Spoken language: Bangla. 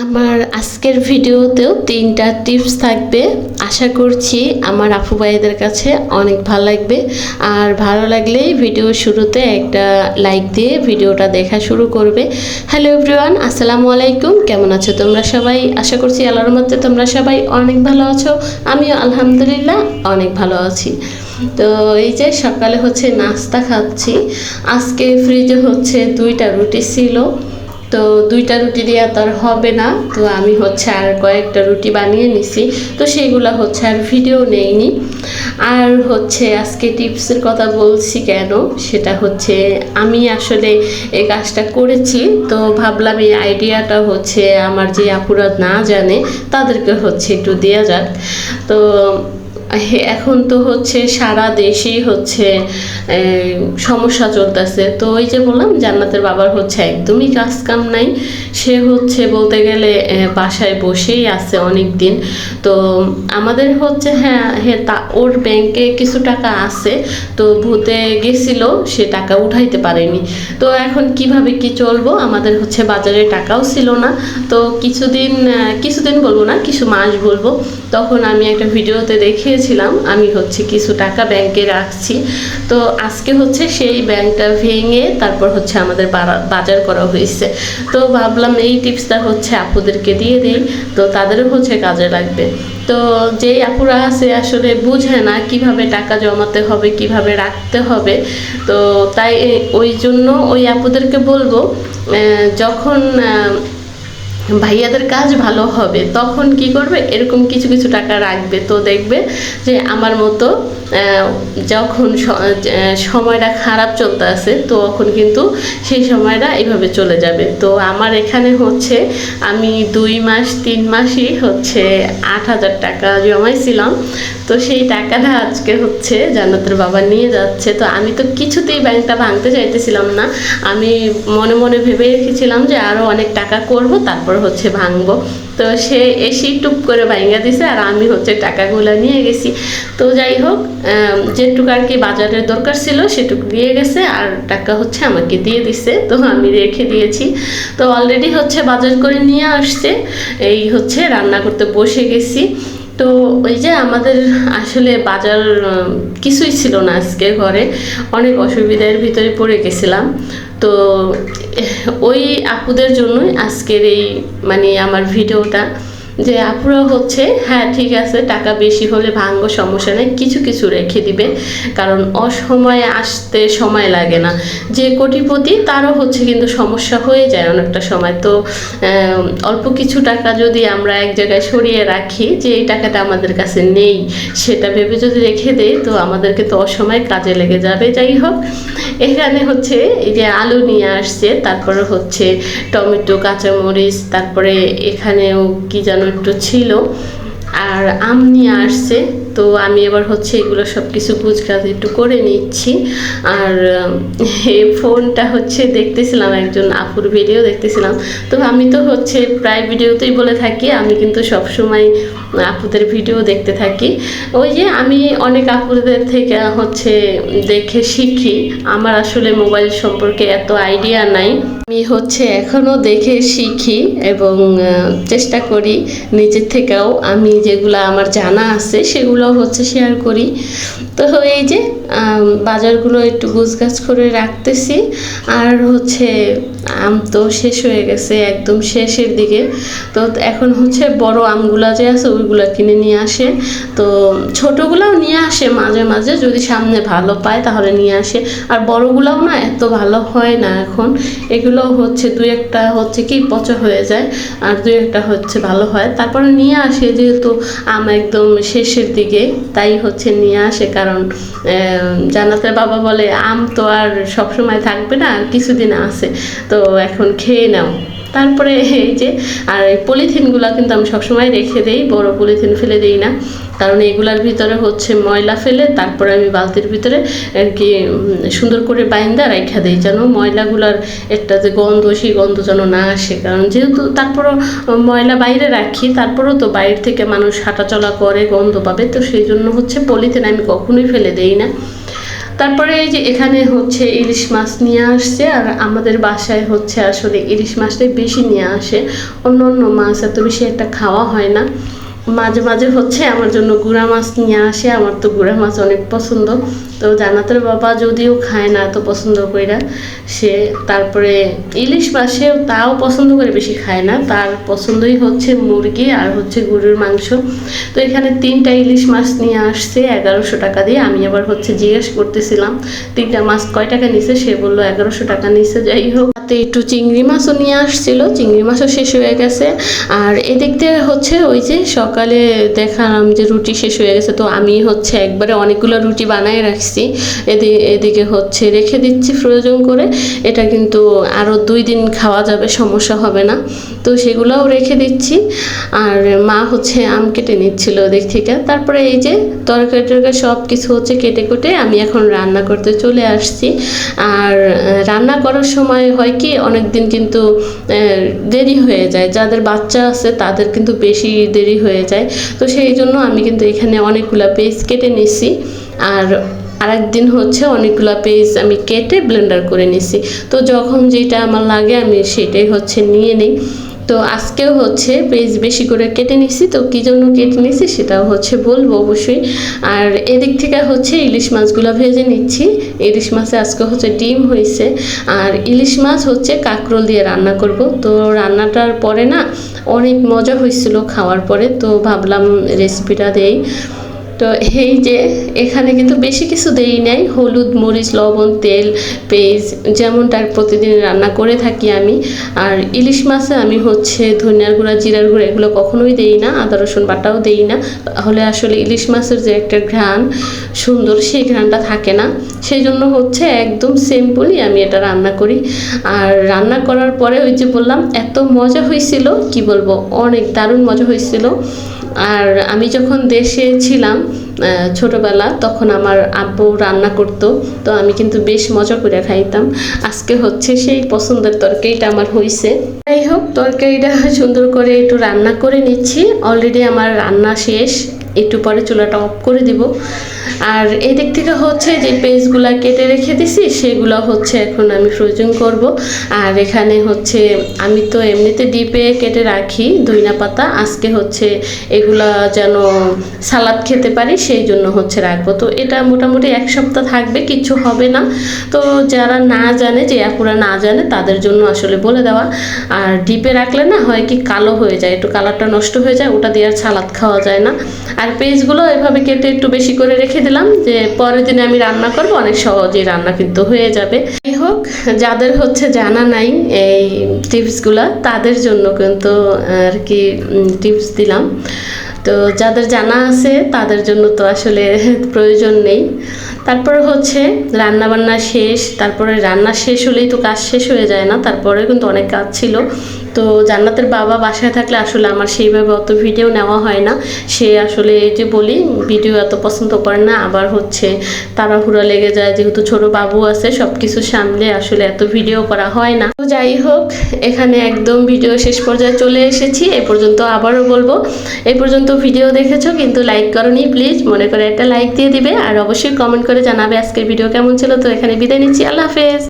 আমার আজকের ভিডিওতেও 3টা টিপস থাকবে। আশা করছি আমার আপু ভাইদের কাছে অনেক ভালো লাগবে। আর ভালো লাগলেই ভিডিও শুরুতে একটা লাইক দিয়ে ভিডিওটা দেখা শুরু করবে। হ্যালো এভরিওয়ান, আসসালামু আলাইকুম। কেমন আছো তোমরা সবাই? আশা করছি আল্লাহর রহমতে তোমরা সবাই অনেক ভালো আছো। আমিও আলহামদুলিল্লাহ অনেক ভালো আছি। তো এই যে সকালে হচ্ছে নাস্তা খাচ্ছি। আজকে ফ্রিজে হচ্ছে 2টা রুটি ছিল, তো 2টা রুটি দিয়ে তো আর হবে না, তো আমি হচ্ছে আর কয়েকটা রুটি বানিয়ে নিছি। তো সেগুলো হচ্ছে আর ভিডিও নেইনি। আর হচ্ছে আজকে টিপসের কথা বলছি কেন, সেটা হচ্ছে আমি আসলে এই কাজটা করেছি, তো ভাবলাম এই আইডিয়াটা হচ্ছে আমার যে আপুরা না জানে তাদেরকে হচ্ছে একটু দেওয়া যাক। তো এখন তো হচ্ছে সারা দেশেই হচ্ছে সমস্যা চলতেছে। তো ওই যে বললাম জান্নাতের বাবার হচ্ছে একদমই কাজ কাম নাই, সে হচ্ছে বলতে গেলে বাসায় বসেই আছে অনেক দিন। তো আমাদের হচ্ছে ওর ব্যাংকে কিছু টাকা আছে, তো ভূতে গেছিল, সে টাকা উঠাইতে পারেনি। তো এখন কিভাবে কি চলবো, আমাদের হচ্ছে বাজারে টাকাও ছিল না। তো কিছুদিন বলবো না, কিছু মাস বলবো। তখন আমি একটা ভিডিওতে দেখিয়েছিলাম আমি হচ্ছে কিছু টাকা ব্যাংকে রাখছি। তো আজকে হচ্ছে সেই ব্যাংকটা ভেঙে তারপর হচ্ছে আমাদের বাজার করা হয়েছে। তো ভাবলাম এই টিপসটা হচ্ছে আপুদেরকে দিয়ে দেই, তো তাদেরও হচ্ছে কাজে লাগবে। তো যেই আপুরা আছে আসলে বুঝে না কিভাবে টাকা জমাতে হবে, কিভাবে রাখতে হবে। তো তাই ওই জন্য ওই আপুদেরকে বলবো, যখন ভাইয়াদের কাজ ভালো হবে তখন কি করবে, এরকম কিছু কিছু টাকা রাখবে। তো দেখবে যে আমার মতো যখন সময়টা খারাপ চলতে আছে তখন কিন্তু সেই সময়টা এইভাবে চলে যাবে। তো আমার এখানে হচ্ছে আমি 2 মাস 3 মাসই হচ্ছে 8,000 টাকা জমাইছিলাম। তো সেই টাকাটা আজকে হচ্ছে জান্নাতের বাবা নিয়ে যাচ্ছে। তো আমি তো কিছুতেই ব্যাংকটা ভাঙতে চাইতেছিলাম না, আমি মনে মনে ভেবে রেখেছিলাম যে আরও অনেক টাকা করব তারপর হচ্ছে ভাঙবো। তো সে এসেই টুপ করে ভাঙা দিছে আর আমি হচ্ছে টাকাগুলো নিয়ে গেছি। তো যাই হোক, যেটুকু আর কি বাজারের দরকার ছিল সেটুকু দিয়ে গেছে, আর টাকা হচ্ছে আমাকে দিয়ে দিছে, তো আমি রেখে দিয়েছি। তো অলরেডি হচ্ছে বাজার করে নিয়ে আসছে, এই হচ্ছে রান্না করতে বসে গেছি। তো ওই যে আমাদের আসলে বাজার কিছুই ছিল না, আজকে ঘরে অনেক অসুবিধার ভিতরে পড়ে গেছিলাম। তো ওই আপুদের জন্যই আজকের এই আমার ভিডিওটা, যে আপুরা হচ্ছে ঠিক আছে টাকা বেশি হলে ভাঙবো, সমস্যা নেই, কিছু কিছু রেখে দিবে, কারণ অসময়ে আসতে সময় লাগে না। যে কোটিপতি তারও হচ্ছে কিন্তু সমস্যা হয়ে যায় অনেকটা সময়। তো অল্প কিছু টাকা যদি আমরা এক জায়গায় সরিয়ে রাখি, যে এই টাকাটা আমাদের কাছে নেই সেটা ভেবে যদি রেখে দেই, তো আমাদেরকে তো অসময়ে কাজে লেগে যাবে। যাই হোক, এখানে হচ্ছে এই যে আলু নিয়ে আসছে, তারপরে হচ্ছে টমেটো, কাঁচামরিচ, তারপরে এখানেও কি যেন একটু ছিল, আর আম নিয়ে আসছে। তো আমি এবার হচ্ছে এগুলো সব কিছু গুছগাছ একটু করে নিচ্ছি। আর এই ফোনটা হচ্ছে দেখতেছিলাম, একজন আপুর ভিডিও দেখতেছিলাম। তো আমি তো হচ্ছে প্রায় ভিডিওতেই বলে থাকি আমি কিন্তু সবসময় আপুদের ভিডিও দেখতে থাকি। ওই যে আমি অনেক আপুদের থেকে হচ্ছে দেখে শিখি, আমার আসলে মোবাইল সম্পর্কে এত আইডিয়া নাই। আমি হচ্ছে এখনও দেখে শিখি এবং চেষ্টা করি নিজের থেকেও আমি যেগুলো আমার জানা আছে সেগুলো হচ্ছে শেয়ার করি। তো এই যে বাজারগুলো একটু গুছগাছ করে রাখতেছি। আর হচ্ছে আম তো শেষ হয়ে গেছে, একদম শেষের দিকে। তো এখন হচ্ছে বড় আমগুলা যে আছে ওইগুলা কিনে নিয়ে আসে, তো ছোটোগুলাও নিয়ে আসে মাঝে মাঝে, যদি সামনে ভালো পায় তাহলে নিয়ে আসে। আর বড়গুলাও না এত ভালো হয় না এখন, এগুলো হচ্ছে 2-1টা হচ্ছে কি পচা হয়ে যায়, আর 2-1টা হচ্ছে ভালো হয়। তারপরে নিয়ে আসে, যেহেতু আম একদম শেষের দিকে তাই হচ্ছে নিয়ে আসে, কারণ জান্নাতের বাবা বলে আম তো আর সবসময় থাকবে না, আর কিছুদিন আছে, তো এখন খেয়ে নাও। তারপরে এই যে আর এই পলিথিনগুলো কিন্তু আমি সবসময় রেখে দিই, বড় পলিথিন ফেলে দিই না, কারণ এগুলার ভিতরে হচ্ছে ময়লা ফেলে তারপরে আমি বালতির ভিতরে আর কি সুন্দর করে বাইন্দা রাখা দিই, যেন ময়লাগুলার একটা যে গন্ধ, সেই গন্ধ যেন না আসে। কারণ যেহেতু তারপরও ময়লা বাইরে রাখি, তারপরেও তো বাইরে থেকে মানুষ হাঁটাচলা করে, গন্ধ পাবে, তো সেই জন্য হচ্ছে পলিথিন আমি কখনোই ফেলে দেই না। তারপরে এই যে এখানে হচ্ছে ইলিশ মাছ নিয়ে আসছে, আর আমাদের বাসায় হচ্ছে আসলে ইলিশ মাছটাই বেশি নিয়ে আসে, অন্য অন্য মাছ এত বেশি একটা খাওয়া হয় না। মাঝে মাঝে হচ্ছে আমার জন্য গুড়া মাছ নিয়ে আসে, আমার তো গুড়া মাছ অনেক পছন্দ। তো জান্নাতের বাবা যদিও খায় না এত পছন্দ কইরা সে, তারপরে ইলিশ মাছেও তাও পছন্দ করে বেশি খায় না, তার পছন্দই হচ্ছে মুরগি আর হচ্ছে গরুর মাংস। তো এখানে 3টা ইলিশ মাছ নিয়ে আসছে 1100 টাকা দিয়ে। আমি আবার হচ্ছে জিজ্ঞেস করতেছিলাম 3টা মাছ কয় টাকা নিছে, সে বললো 1100 টাকা নিছে। যাই হোক, তাতে একটু চিংড়ি মাছও নিয়ে আসছিল, চিংড়ি মাছও শেষ হয়ে গেছে। আর এদিক দিয়ে হচ্ছে ওই যে সকালে দেখালাম যে রুটি শেষ হয়ে গেছে, তো আমি হচ্ছে একবারে অনেকগুলো রুটি বানায় রাখছি, এদিকে হচ্ছে রেখে দিচ্ছি প্রয়োজন করে। এটা কিন্তু আরও 2 দিন খাওয়া যাবে, সমস্যা হবে না, তো সেগুলোও রেখে দিচ্ছি। আর মা হচ্ছে আম কেটে নিচ্ছিল ওদিক থেকে। তারপরে এই যে তরকারি টরকারি সব কিছু হচ্ছে কেটে কুটে আমি এখন রান্না করতে চলে আসছি। আর রান্না করার সময় হয় কি অনেক দিন কিন্তু দেরি হয়ে যায়, যাদের বাচ্চা আছে তাদের কিন্তু বেশি দেরি হয়ে যায়। তো সেই জন্য আমি কিন্তু এখানে অনেকগুলো পেজ কেটে নিছি, আর আরেকদিন হচ্ছে অনেকগুলো পেজ আমি কেটে ব্লেন্ডার করে নিছি। তো যখন যেটা আমার লাগে আমি সেটাই হচ্ছে নিয়ে নিই। তো আজকেও হচ্ছে পেজ বেশি করে কেটে নিছি, তো কী জন্য কেটে নিছি সেটাও হচ্ছে বলবো অবশ্যই। আর এদিক থেকে হচ্ছে ইলিশ মাছগুলো ভেজে নিচ্ছি। ইলিশ মাছে আজকে হচ্ছে ডিম হয়েছে, আর ইলিশ মাছ হচ্ছে কাঁকরোল দিয়ে রান্না করব। তো রান্নাটার পরে না অনেক মজা হয়েছিল খাওয়ার পরে, তো ভাবলাম রেসিপিটা দেই। তো এই যে এখানে কিন্তু বেশি কিছু দেই নাই, হলুদ মরিচ লবণ তেল পেঁয়াজ যেমনটা প্রতিদিন রান্না করে থাকি আমি। আর ইলিশ মাছে আমি হচ্ছে ধনিয়ার গুঁড়া জিরার গুঁড়া এগুলো কখনোই দেই না, আদা রসুন বাটাও দেই না, তাহলে আসলে ইলিশ মাছের যে একটা ঘ্রাণ সুন্দর সেই ঘ্রাণটা থাকে না। সেই জন্য হচ্ছে একদম সিম্পলই আমি এটা রান্না করি। আর রান্না করার পরে ওই যে বললাম এত মজা হয়েছিল কি বলবো, অনেক দারুণ মজা হয়েছিল। আর আমি যখন দেশে ছিলাম ছোটবেলা, তখন আমার আব্বু রান্না করতো, তো আমি কিন্তু বেশ মজা করে খাইতাম। আজকে হচ্ছে সেই পছন্দের তরকারিটা আমার হয়েছে। যাই হোক, তরকারিটা সুন্দর করে একটু রান্না করে নিচ্ছি। অলরেডি আমার রান্না শেষ, একটু পরে চুলাটা অফ করে দিব। আর এই দিক থেকে হচ্ছে যে পেজগুলো কেটে রেখে দিছি সেগুলো হচ্ছে এখন আমি ফ্রোজেন করব। আর এখানে হচ্ছে আমি তো এমনিতে ডিপে কেটে রাখি ধইনা পাতা, আজকে হচ্ছে এগুলা যেন সালাদ খেতে পারি সেই জন্য হচ্ছে রাখবো। তো এটা মোটামুটি 1 সপ্তাহ থাকবে, কিছু হবে না। তো যারা না জানে, যে আপুরা না জানে তাদের জন্য আসলে বলে দেওয়া। আর ডিপে রাখলে না হয় কি কালো হয়ে যায়, একটু কালারটা নষ্ট হয়ে যায়, ওটা দিয়ে আর সালাদ খাওয়া যায় না। আর পেঁয়াজগুলো এভাবে কেটে একটু বেশি করে রেখে দিলাম, যে পরের দিনে আমি রান্না করব, অনেক সহজেই রান্না কিন্তু হয়ে যাবে। যাই হোক, যাদের হচ্ছে জানা নাই এই টিপসগুলো তাদের জন্য কিন্তু আর কি টিপস দিলাম। তো যাদের জানা আছে তাদের জন্য তো আসলে প্রয়োজন নেই। তারপরে হচ্ছে রান্না বান্না শেষ, তারপরে রান্না শেষ হলেই তো কাজ শেষ হয়ে যায় না, তারপরে কিন্তু অনেক কাজ ছিল। তো জান্নাতের বাবা বাসায় থাকলে আসলে আমার সেইভাবে অত ভিডিও নেওয়া হয় না। সে আসলে এই যে বলি ভিডিও এত পছন্দ করে না, আবার হচ্ছে তাড়াহুড়া লেগে যায়, যেহেতু ছোট বাবু আছে সব কিছু সামলে আসলে এত ভিডিও করা হয় না। তো যাই হোক, এখানে একদম ভিডিও শেষ পর্যায়ে চলে এসেছি। এই পর্যন্ত আবারও বলবো, এই পর্যন্ত ভিডিও দেখেছো কিন্তু লাইক করোনি, প্লিজ মনে করে একটা লাইক দিয়ে দিবে, আর অবশ্যই কমেন্ট করে জানাবে আজকের ভিডিও কেমন ছিল। তো এখানে বিদায় নিচ্ছি, আল্লাহ হাফেজ।